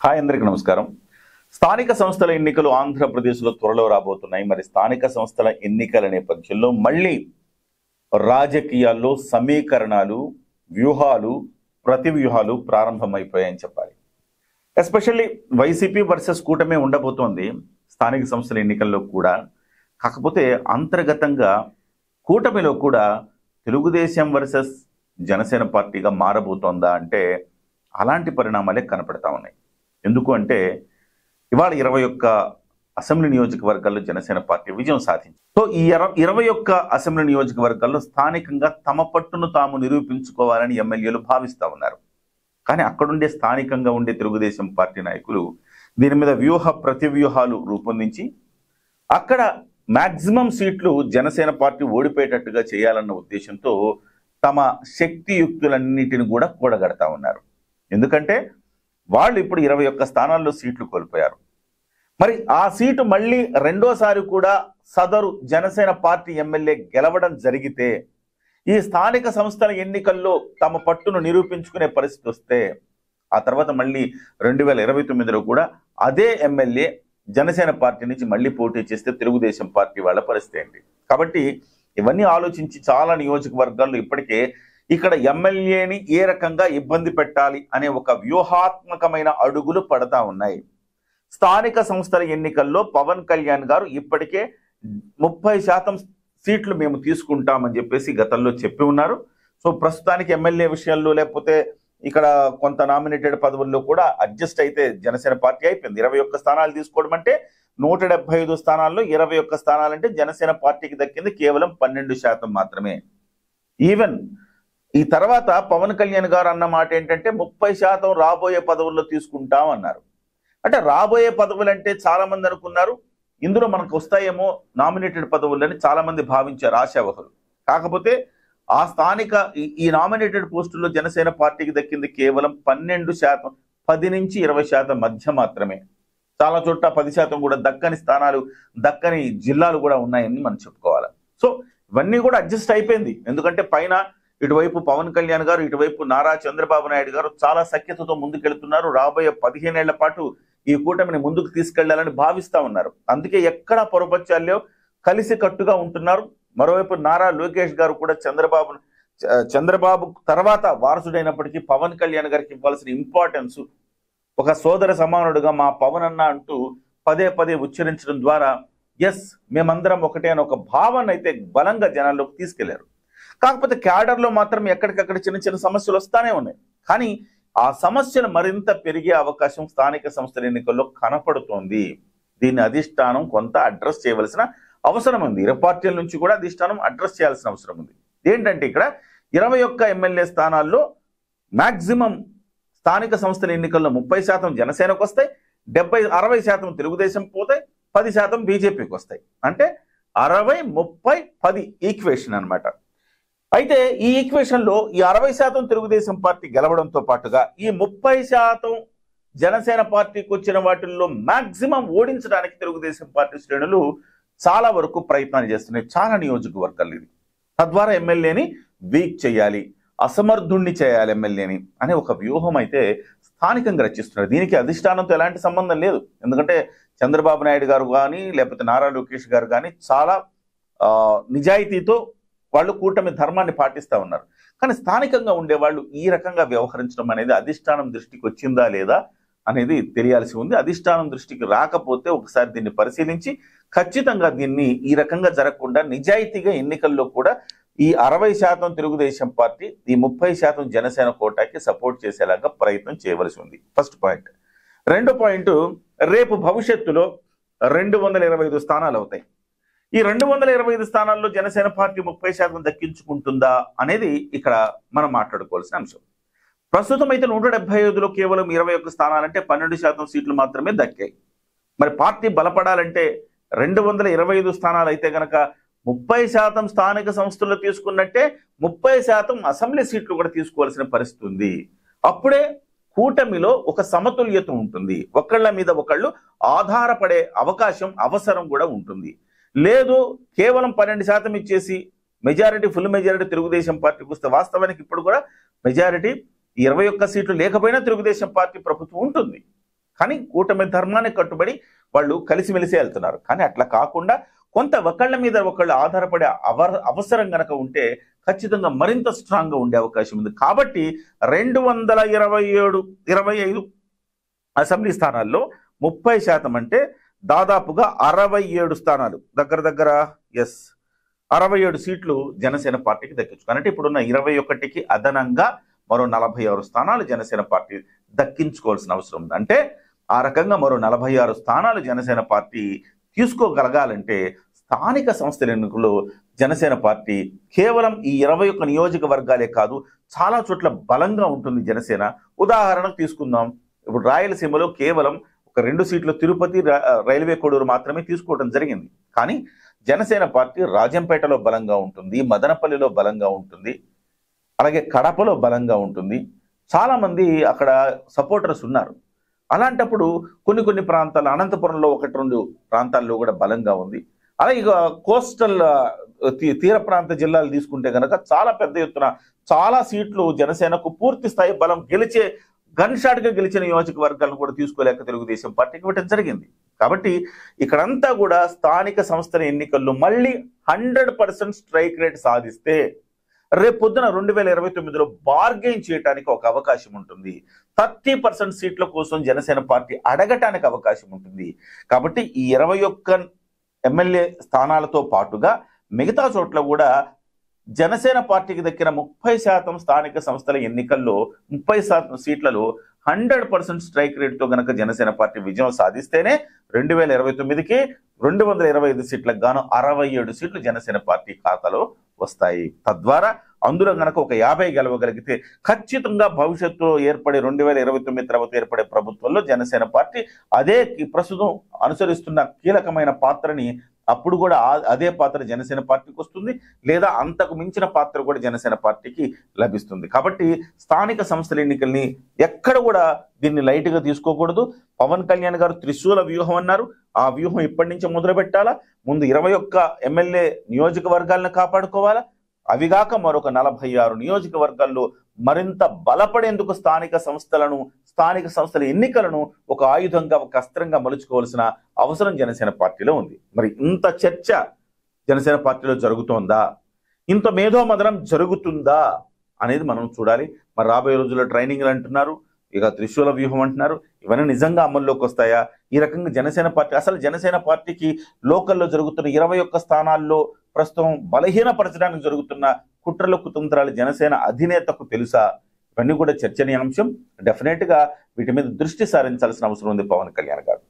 Hi అందరికీ నమస్కారం. స్థానిక సంస్థల ఎన్నికలు ఆంధ్రప్రదేశ్లో త్వరలో రాబోతున్నాయి. మరి స్థానిక సంస్థల ఎన్నికల నేపథ్యంలో మళ్ళీ రాజకీయాల్లో సమీకరణాలు, వ్యూహాలు, ప్రతి వ్యూహాలు ప్రారంభమైపోయాయని చెప్పాలి. ఎస్పెషల్లీ వైసీపీ వర్సెస్ కూటమి ఉండబోతోంది స్థానిక సంస్థల ఎన్నికల్లో కూడా. కాకపోతే అంతర్గతంగా కూటమిలో కూడా తెలుగుదేశం వర్సెస్ జనసేన పార్టీగా మారబోతోందా అంటే అలాంటి పరిణామాలే కనపడతా ఉన్నాయి. ఎందుకు అంటే ఇవాళ 21 అసెంబ్లీ నియోజకవర్గాల్లో జనసేన పార్టీ విజయం సాధించింది. సో ఈ 21 అసెంబ్లీ నియోజకవర్గాల్లో స్థానికంగా తమ పట్టును తాము నిరూపించుకోవాలని ఎమ్మెల్యేలు భావిస్తూ ఉన్నారు. కానీ అక్కడుండే స్థానికంగా ఉండే తెలుగుదేశం పార్టీ నాయకులు దీని మీద ప్రతి వ్యూహాలు రూపొందించి అక్కడ మ్యాక్సిమం సీట్లు జనసేన పార్టీ ఓడిపోయేటట్టుగా చేయాలన్న ఉద్దేశంతో తమ శక్తియుక్తులన్నిటిని కూడా కూడగడతా ఉన్నారు. ఎందుకంటే వాళ్ళు ఇప్పుడు 21 స్థానాల్లో సీట్లు కోల్పోయారు. మరి ఆ సీటు మళ్ళీ రెండోసారి కూడా సదరు జనసేన పార్టీ ఎమ్మెల్యే గెలవడం జరిగితే ఈ స్థానిక సంస్థల ఎన్నికల్లో తమ పట్టును నిరూపించుకునే పరిస్థితి వస్తే ఆ తర్వాత మళ్ళీ 2029లో కూడా అదే ఎమ్మెల్యే జనసేన పార్టీ నుంచి మళ్ళీ పోటీ చేస్తే తెలుగుదేశం పార్టీ వాళ్ళ పరిస్థితి ఏంటి? కాబట్టి ఇవన్నీ ఆలోచించి చాలా నియోజకవర్గాల్లో ఇప్పటికే ఇక్కడ ఎమ్మెల్యేని ఏ రకంగా ఇబ్బంది పెట్టాలి అనే ఒక వ్యూహాత్మకమైన అడుగులు పడతా ఉన్నాయి. స్థానిక సంస్థల ఎన్నికల్లో పవన్ కళ్యాణ్ గారు ఇప్పటికే 30% సీట్లు మేము తీసుకుంటామని చెప్పేసి గతంలో చెప్పి ఉన్నారు. సో ప్రస్తుతానికి ఎమ్మెల్యే విషయాల్లో లేకపోతే ఇక్కడ కొంత నామినేటెడ్ పదవుల్లో కూడా అడ్జస్ట్ అయితే జనసేన పార్టీ అయిపోయింది. 21 స్థానాలు తీసుకోవడం అంటే 175 స్థానాల్లో 21 స్థానాలంటే జనసేన పార్టీకి దక్కింది కేవలం 12% మాత్రమే. ఈవెన్ ఈ తర్వాత పవన్ కళ్యాణ్ గారు అన్న మాట ఏంటంటే 30% రాబోయే పదవుల్లో తీసుకుంటాం అన్నారు. అంటే రాబోయే పదవులు అంటే చాలా మంది అనుకున్నారు ఇందులో మనకు వస్తాయేమో నామినేటెడ్ పదవులని చాలా మంది భావించారు, ఆశావహులు. కాకపోతే ఆ స్థానిక ఈ నామినేటెడ్ పోస్టుల్లో జనసేన పార్టీకి దక్కింది కేవలం 12%, 10 నుంచి 20% మధ్య మాత్రమే. చాలా చోట్ల 10% కూడా దక్కని జిల్లాలు కూడా ఉన్నాయని మనం చెప్పుకోవాలి. సో ఇవన్నీ కూడా అడ్జస్ట్ అయిపోయింది. ఎందుకంటే పైన ఇటువైపు పవన్ కళ్యాణ్ గారు, ఇటువైపు నారా చంద్రబాబు నాయుడు గారు చాలా సఖ్యతతో ముందుకెళ్తున్నారు. రాబోయే 15 ఏళ్ల పాటు ఈ కూటమిని ముందుకు తీసుకెళ్లాలని భావిస్తా ఉన్నారు. అందుకే ఎక్కడా పొరపచ్చాల్లో కలిసి కట్టుగా ఉంటున్నారు. మరోవైపు నారా లోకేష్ గారు కూడా చంద్రబాబు తర్వాత వారసుడైనప్పటికీ పవన్ కళ్యాణ్ గారికి ఇవ్వాల్సిన ఇంపార్టెన్స్ ఒక సోదర సమానుడుగా మా పవన్ అన్న అంటూ పదే పదే ఉచ్చరించడం ద్వారా ఎస్ మేమందరం ఒకటే అని ఒక భావన అయితే బలంగా జనాల్లోకి తీసుకెళ్లారు. కాకపోతే క్యాడర్లో మాత్రం ఎక్కడికక్కడ చిన్న చిన్న సమస్యలు వస్తానే ఉన్నాయి. కానీ ఆ సమస్యలు మరింత పెరిగే అవకాశం స్థానిక సంస్థల ఎన్నికల్లో కనపడుతోంది. దీన్ని అధిష్టానం కొంత అడ్రస్ చేయవలసిన అవసరం ఉంది. ఇరు పార్టీల నుంచి కూడా అధిష్టానం అడ్రస్ చేయాల్సిన అవసరం ఉంది. ఏంటంటే ఇక్కడ 21 ఎమ్మెల్యే స్థానాల్లో మ్యాక్సిమం స్థానిక సంస్థల ఎన్నికల్లో 30% జనసేనకు వస్తాయి, 60% తెలుగుదేశం పోతాయి, 10% బీజేపీకి వస్తాయి. అంటే 60-30-10 ఈక్వేషన్ అనమాట. అయితే ఈ ఈక్వేషన్లో ఈ 60% తెలుగుదేశం పార్టీ గెలవడంతో పాటుగా ఈ 30% జనసేన పార్టీకి వచ్చిన వాటిల్లో మ్యాక్సిమం ఓడించడానికి తెలుగుదేశం పార్టీ శ్రేణులు చాలా వరకు ప్రయత్నాలు చేస్తున్నాయి. చాలా నియోజకవర్గాలు ఇది. తద్వారా ఎమ్మెల్యేని వీక్ చేయాలి, అసమర్థుణ్ణి చేయాలి ఎమ్మెల్యేని అనే ఒక వ్యూహం అయితే స్థానికంగా రచిస్తున్నారు. దీనికి అధిష్టానంతో ఎలాంటి సంబంధం లేదు. ఎందుకంటే చంద్రబాబు నాయుడు గారు కానీ లేకపోతే నారా లోకేష్ గారు కానీ చాలా నిజాయితీతో వాళ్ళు కూటమి ధర్మాన్ని పాటిస్తూ ఉన్నారు. కానీ స్థానికంగా ఉండేవాళ్ళు ఈ రకంగా వ్యవహరించడం అనేది అధిష్టానం దృష్టికి వచ్చిందా లేదా అనేది తెలియాల్సి ఉంది. అధిష్టానం దృష్టికి రాకపోతే ఒకసారి దీన్ని పరిశీలించి ఖచ్చితంగా దీన్ని ఈ రకంగా జరగకుండా నిజాయితీగా ఎన్నికల్లో కూడా ఈ 60% తెలుగుదేశం పార్టీ, ఈ 30% జనసేన కోటాకి సపోర్ట్ చేసేలాగా ప్రయత్నం చేయవలసి ఉంది. First point. రెండో పాయింట్, రేపు భవిష్యత్తులో 225 స్థానాలు అవుతాయి. ఈ 225 స్థానాల్లో జనసేన పార్టీ 30% దక్కించుకుంటుందా అనేది ఇక్కడ మనం మాట్లాడుకోవాల్సిన అంశం. ప్రస్తుతం అయితే 175లో కేవలం 21 స్థానాలంటే 12% సీట్లు మాత్రమే దక్కాయి. మరి పార్టీ బలపడాలంటే 225 స్థానాలు అయితే గనక 30% స్థానిక సంస్థల్లో తీసుకున్నట్టే 30% అసెంబ్లీ సీట్లు కూడా తీసుకోవాల్సిన పరిస్థితి ఉంది. అప్పుడే కూటమిలో ఒక సమతుల్యత ఉంటుంది. ఒకళ్ళ మీద ఒకళ్ళు ఆధారపడే అవసరం కూడా ఉంటుంది. లేదు కేవలం 12% ఇచ్చేసి మెజారిటీ ఫుల్ మెజారిటీ తెలుగుదేశం పార్టీకి వస్తే వాస్తవానికి ఇప్పుడు కూడా మెజారిటీ 21 సీట్లు లేకపోయినా తెలుగుదేశం పార్టీ ప్రభుత్వం ఉంటుంది. కానీ కూటమి ధర్మానికి కట్టుబడి వాళ్ళు కలిసిమెలిసి వెళ్తున్నారు. కానీ అట్లా కాకుండా కొంత ఒకళ్ళ మీద ఒకళ్ళు ఆధారపడే అవసరం గనక ఉంటే ఖచ్చితంగా మరింత స్ట్రాంగ్గా ఉండే అవకాశం ఉంది. కాబట్టి 225 అసెంబ్లీ స్థానాల్లో 30% అంటే దాదాపుగా 67 స్థానాలు, దగ్గర దగ్గర 67 సీట్లు జనసేన పార్టీకి దక్కించుకున్నారు. అంటే ఇప్పుడున్న 21కి అదనంగా మరో 46 స్థానాలు జనసేన పార్టీ దక్కించుకోవాల్సిన అవసరం ఉంది. అంటే ఆ రకంగా మరో 46 స్థానాలు జనసేన పార్టీ తీసుకోగలగాలంటే స్థానిక సంస్థల ఎన్నికల్లో జనసేన పార్టీ కేవలం ఈ 21 నియోజకవర్గాలే కాదు, చాలా చోట్ల బలంగా ఉంటుంది జనసేన. ఉదాహరణకు తీసుకుందాం, ఇప్పుడు రాయలసీమలో కేవలం ఒక 2 సీట్లు తిరుపతి, రైల్వే కోడూరు మాత్రమే తీసుకోవడం జరిగింది. కానీ జనసేన పార్టీ రాజంపేటలో బలంగా ఉంటుంది, మదనపల్లిలో బలంగా ఉంటుంది, అలాగే కడపలో బలంగా ఉంటుంది. చాలా మంది అక్కడ సపోర్టర్స్ ఉన్నారు. అలాంటప్పుడు కొన్ని ప్రాంతాలు, అనంతపురంలో 1-2 ప్రాంతాల్లో కూడా బలంగా ఉంది. అలాగే కోస్టల్ తీర ప్రాంత జిల్లాలు తీసుకుంటే కనుక చాలా పెద్ద ఎత్తున చాలా సీట్లు జనసేనకు పూర్తి స్థాయి బలం గెలిచే, గన్ షాట్ గా గెలిచిన నియోజకవర్గాలను కూడా తీసుకోలేక తెలుగుదేశం పార్టీకి ఇవ్వడం జరిగింది. కాబట్టి ఇక్కడంతా కూడా స్థానిక సంస్థల ఎన్నికల్లో మళ్ళీ 100% స్ట్రైక్ రేట్ సాధిస్తే రేపు పొద్దున 2029లో బార్గెయిన్ చేయడానికి ఒక అవకాశం ఉంటుంది. 30% సీట్ల కోసం జనసేన పార్టీ అడగటానికి అవకాశం ఉంటుంది. కాబట్టి ఈ 21 ఎమ్మెల్యే స్థానాలతో పాటుగా మిగతా చోట్ల కూడా జనసేన పార్టీకి దక్కిన 30% స్థానిక సంస్థల ఎన్నికల్లో 30% సీట్లలో 100% స్ట్రైక్ రేట్తో గనక జనసేన పార్టీ విజయం సాధిస్తేనే 2029కి 225 సీట్లకు గాను 67 సీట్లు జనసేన పార్టీ ఖాతాలో వస్తాయి. తద్వారా అందులో గనక ఒక 50 గెలవగలిగితే ఖచ్చితంగా భవిష్యత్తులో ఏర్పడే 2029 తర్వాత ఏర్పడే ప్రభుత్వంలో జనసేన పార్టీ ప్రస్తుతం అనుసరిస్తున్న కీలకమైన పాత్రని అప్పుడు కూడా అదే పాత్ర జనసేన పార్టీకి వస్తుంది, లేదా అంతకు మించిన పాత్ర కూడా జనసేన పార్టీకి లభిస్తుంది. కాబట్టి స్థానిక సంస్థల ఎన్నికల్ని ఎక్కడ కూడా దీన్ని లైట్గా తీసుకోకూడదు. పవన్ కళ్యాణ్ గారు త్రిశూల వ్యూహం అన్నారు. ఆ వ్యూహం ఇప్పటి నుంచి మొదలు పెట్టాలా. ముందు 21 ఎమ్మెల్యే నియోజకవర్గాలను కాపాడుకోవాలా. అవిగాక మరొక 46 నియోజకవర్గాల్లో మరింత బలపడేందుకు స్థానిక సంస్థల ఎన్నికలను ఒక ఆయుధంగా, ఒక అస్త్రంగా మలుచుకోవాల్సిన అవసరం జనసేన పార్టీలో ఉంది. మరి ఇంత చర్చ జనసేన పార్టీలో జరుగుతోందా, ఇంత మేధోమదనం జరుగుతుందా అనేది మనం చూడాలి. మరి రాబోయే రోజుల్లో ట్రైనింగ్లు అంటున్నారు, ఇక త్రిశూల వ్యూహం అంటున్నారు. ఇవన్నీ నిజంగా అమల్లోకి వస్తాయా? ఈ రకంగా జనసేన పార్టీకి లోకల్లో జరుగుతున్న 21 స్థానాల్లో ప్రస్తుతం బలహీనపరచడానికి జరుగుతున్న కుట్రలు, కుతంత్రాలు జనసేన అధినేతకు తెలుసా? ఇవన్నీ కూడా చర్చనీయాంశం. డెఫినెట్ గా వీటి మీద దృష్టి సారించాల్సిన అవసరం ఉంది పవన్ కళ్యాణ్ గారు.